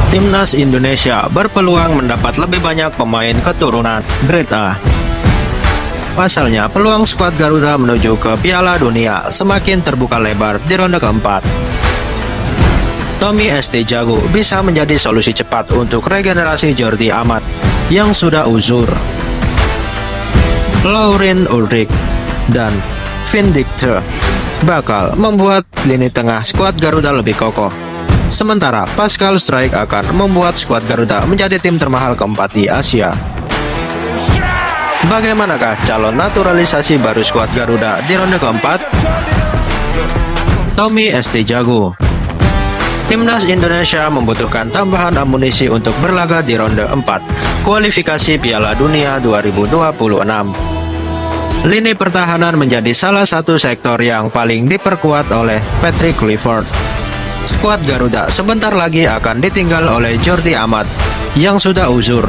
Timnas Indonesia berpeluang mendapat lebih banyak pemain keturunan Grade A. Pasalnya, peluang skuad Garuda menuju ke Piala Dunia semakin terbuka lebar di ronde keempat. Tommy ST Jago bisa menjadi solusi cepat untuk regenerasi Jordi Amat yang sudah uzur. Lauren Ulrich dan Vindicte bakal membuat lini tengah skuad Garuda lebih kokoh. Sementara Pascal Struijk akan membuat skuad Garuda menjadi tim termahal keempat di Asia. Bagaimanakah calon naturalisasi baru skuad Garuda di ronde keempat? Tommy ST Jago. Timnas Indonesia membutuhkan tambahan amunisi untuk berlaga di ronde 4 kualifikasi Piala Dunia 2026. Lini pertahanan menjadi salah satu sektor yang paling diperkuat oleh Patrick Kluivert. Skuad Garuda sebentar lagi akan ditinggal oleh Jordi Amat yang sudah uzur.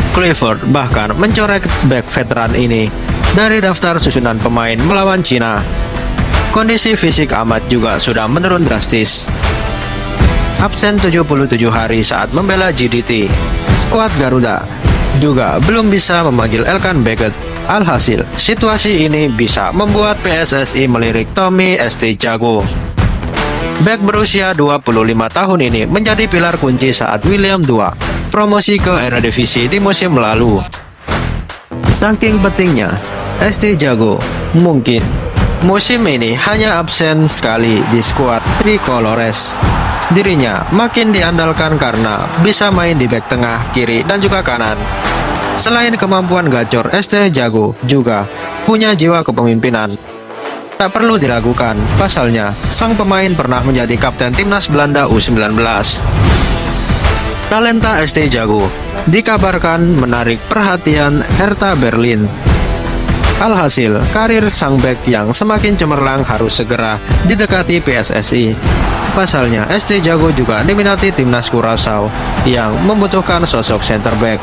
Kluivert bahkan mencoret bek veteran ini dari daftar susunan pemain melawan Cina. Kondisi fisik Amat juga sudah menurun drastis. Absen 77 hari saat membela GDT. Skuad Garuda juga belum bisa memanggil Elkan Baggett. Alhasil, situasi ini bisa membuat PSSI melirik Tommy ST Jago. Bek berusia 25 tahun ini menjadi pilar kunci saat William II promosi ke Eredivisie di musim lalu. Saking pentingnya, ST Jago mungkin musim ini hanya absen sekali di skuad Tricolores. Dirinya makin diandalkan karena bisa main di bek tengah, kiri, dan juga kanan. Selain kemampuan gacor, ST Jago juga punya jiwa kepemimpinan. Tak perlu diragukan, pasalnya sang pemain pernah menjadi kapten timnas Belanda U19. Talenta ST Jago dikabarkan menarik perhatian Hertha Berlin. Alhasil, karir sang bek yang semakin cemerlang harus segera didekati PSSI. Pasalnya, ST Jago juga diminati timnas Curaçao yang membutuhkan sosok center back.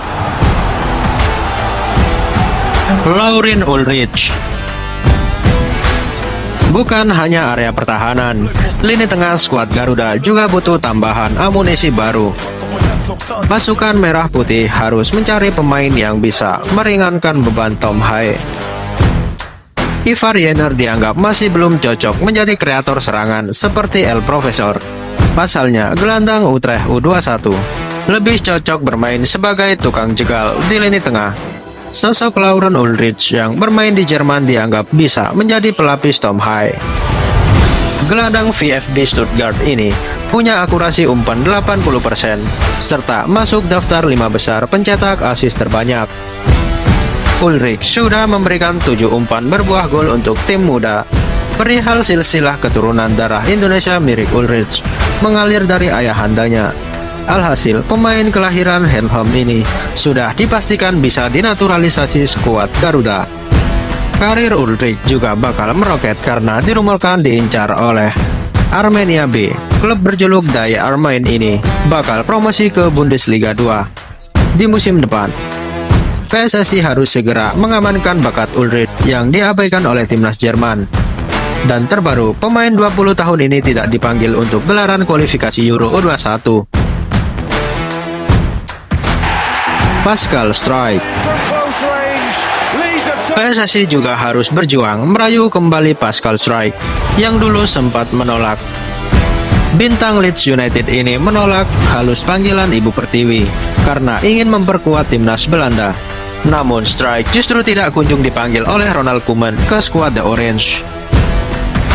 Lauren Ulrich. Bukan hanya area pertahanan, lini tengah skuad Garuda juga butuh tambahan amunisi baru. Pasukan merah putih harus mencari pemain yang bisa meringankan beban Tom Hae. Ivar Jenner dianggap masih belum cocok menjadi kreator serangan seperti El Profesor. Pasalnya, gelandang Utrecht U21 lebih cocok bermain sebagai tukang jegal di lini tengah. Sosok Lauren Ulrich yang bermain di Jerman dianggap bisa menjadi pelapis Tom Hae. Gelandang VfB Stuttgart ini punya akurasi umpan 80%, serta masuk daftar 5 besar pencetak asis terbanyak. Ulrich sudah memberikan 7 umpan berbuah gol untuk tim muda. Perihal silsilah keturunan darah Indonesia mirip Ulrich mengalir dari ayahandanya. Alhasil, pemain kelahiran Henham ini sudah dipastikan bisa dinaturalisasi skuad Garuda. Karir Ulrich juga bakal meroket karena dirumorkan diincar oleh Armenia B. Klub berjuluk Die Armain ini bakal promosi ke Bundesliga 2 di musim depan. PSSI harus segera mengamankan bakat Ulrich yang diabaikan oleh timnas Jerman. Dan terbaru, pemain 20 tahun ini tidak dipanggil untuk gelaran kualifikasi Euro U21. Pascal Struijk. PSSI juga harus berjuang merayu kembali Pascal Struijk yang dulu sempat menolak. Bintang Leeds United ini menolak halus panggilan Ibu Pertiwi karena ingin memperkuat timnas Belanda. Namun Struijk justru tidak kunjung dipanggil oleh Ronald Koeman ke skuad The Orange.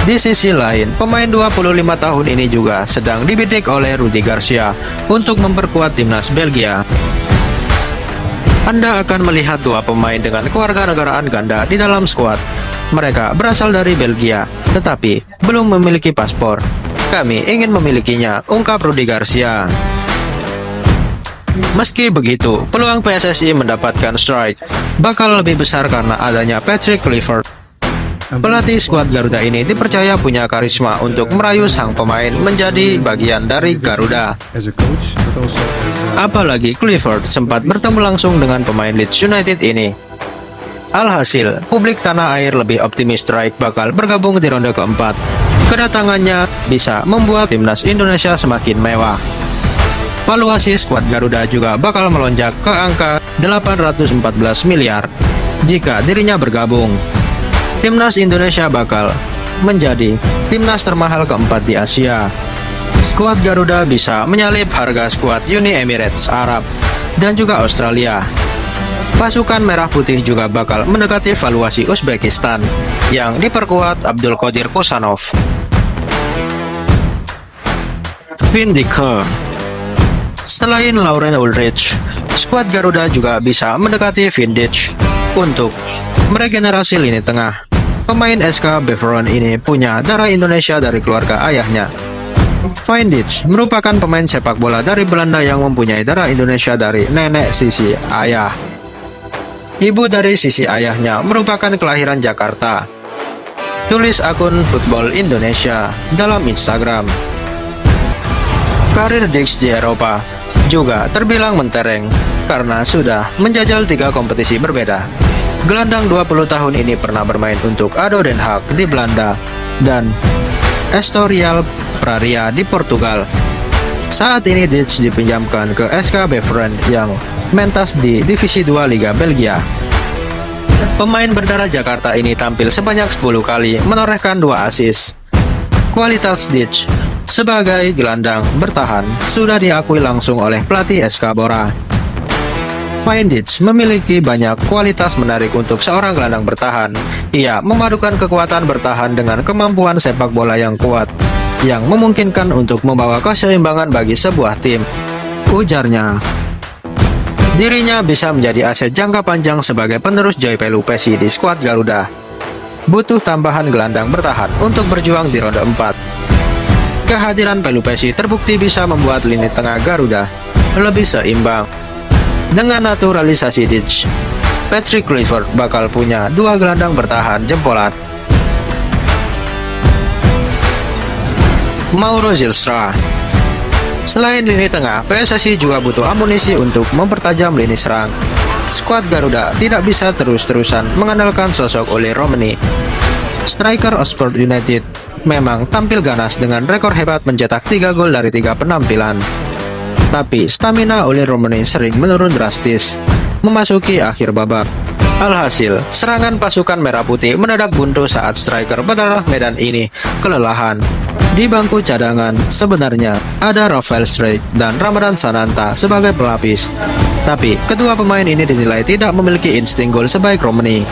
Di sisi lain, pemain 25 tahun ini juga sedang dibidik oleh Rudi Garcia untuk memperkuat timnas Belgia. Anda akan melihat 2 pemain dengan kewarganegaraan ganda di dalam skuad. Mereka berasal dari Belgia, tetapi belum memiliki paspor. Kami ingin memilikinya, ungkap Rudi Garcia. Meski begitu, peluang PSSI mendapatkan Struijk bakal lebih besar karena adanya Patrick Kluivert. Pelatih skuad Garuda ini dipercaya punya karisma untuk merayu sang pemain menjadi bagian dari Garuda. Apalagi Kluivert sempat bertemu langsung dengan pemain Leeds United ini. Alhasil, publik tanah air lebih optimis Struijk bakal bergabung di ronde keempat. Kedatangannya bisa membuat timnas Indonesia semakin mewah. Valuasi skuad Garuda juga bakal melonjak ke angka 814 miliar jika dirinya bergabung. Timnas Indonesia bakal menjadi timnas termahal keempat di Asia. Skuad Garuda bisa menyalip harga skuad Uni Emirates Arab dan juga Australia. Pasukan Merah Putih juga bakal mendekati valuasi Uzbekistan yang diperkuat Abdul Qadir Kosanov. Vindike. Selain Lauren Ulrich, skuad Garuda juga bisa mendekati Vindic untuk meregenerasi lini tengah. Pemain SK Beveren ini punya darah Indonesia dari keluarga ayahnya. Vindic merupakan pemain sepak bola dari Belanda yang mempunyai darah Indonesia dari nenek sisi ayah. Ibu dari sisi ayahnya merupakan kelahiran Jakarta. Tulis akun Football Indonesia dalam Instagram. Karir Dix di Eropa juga terbilang mentereng karena sudah menjajal 3 kompetisi berbeda. Gelandang 20 tahun ini pernah bermain untuk ADO Den Haag di Belanda dan Estoril Praia di Portugal. Saat ini Dix dipinjamkan ke SK Beveren yang mentas di Divisi 2 Liga Belgia. Pemain berdarah Jakarta ini tampil sebanyak 10 kali menorehkan 2 assist. Kualitas Dix sebagai gelandang bertahan sudah diakui langsung oleh pelatih SK Bora. Vindic memiliki banyak kualitas menarik untuk seorang gelandang bertahan. Ia memadukan kekuatan bertahan dengan kemampuan sepak bola yang kuat, yang memungkinkan untuk membawa keseimbangan bagi sebuah tim, ujarnya. Dirinya bisa menjadi aset jangka panjang sebagai penerus Joy Pelupesi di skuad Garuda. Butuh tambahan gelandang bertahan untuk berjuang di ronde 4. Kehadiran Pelupesi terbukti bisa membuat lini tengah Garuda lebih seimbang. Dengan naturalisasi Dix, Patrick Kluivert bakal punya 2 gelandang bertahan jempolan. Mauro Zylstra. Selain lini tengah, PSSI juga butuh amunisi untuk mempertajam lini serang. Skuad Garuda tidak bisa terus-terusan mengandalkan sosok Oli Romani. Striker Oxford United memang tampil ganas dengan rekor hebat mencetak 3 gol dari 3 penampilan. Tapi stamina Oli Romani sering menurun drastis memasuki akhir babak. Alhasil, serangan pasukan Merah Putih mendadak buntu saat striker berdarah Medan ini kelelahan. Di bangku cadangan, sebenarnya ada Rafael Struijk dan Ramadan Sananta sebagai pelapis. Tapi kedua pemain ini dinilai tidak memiliki insting gol sebaik Romani.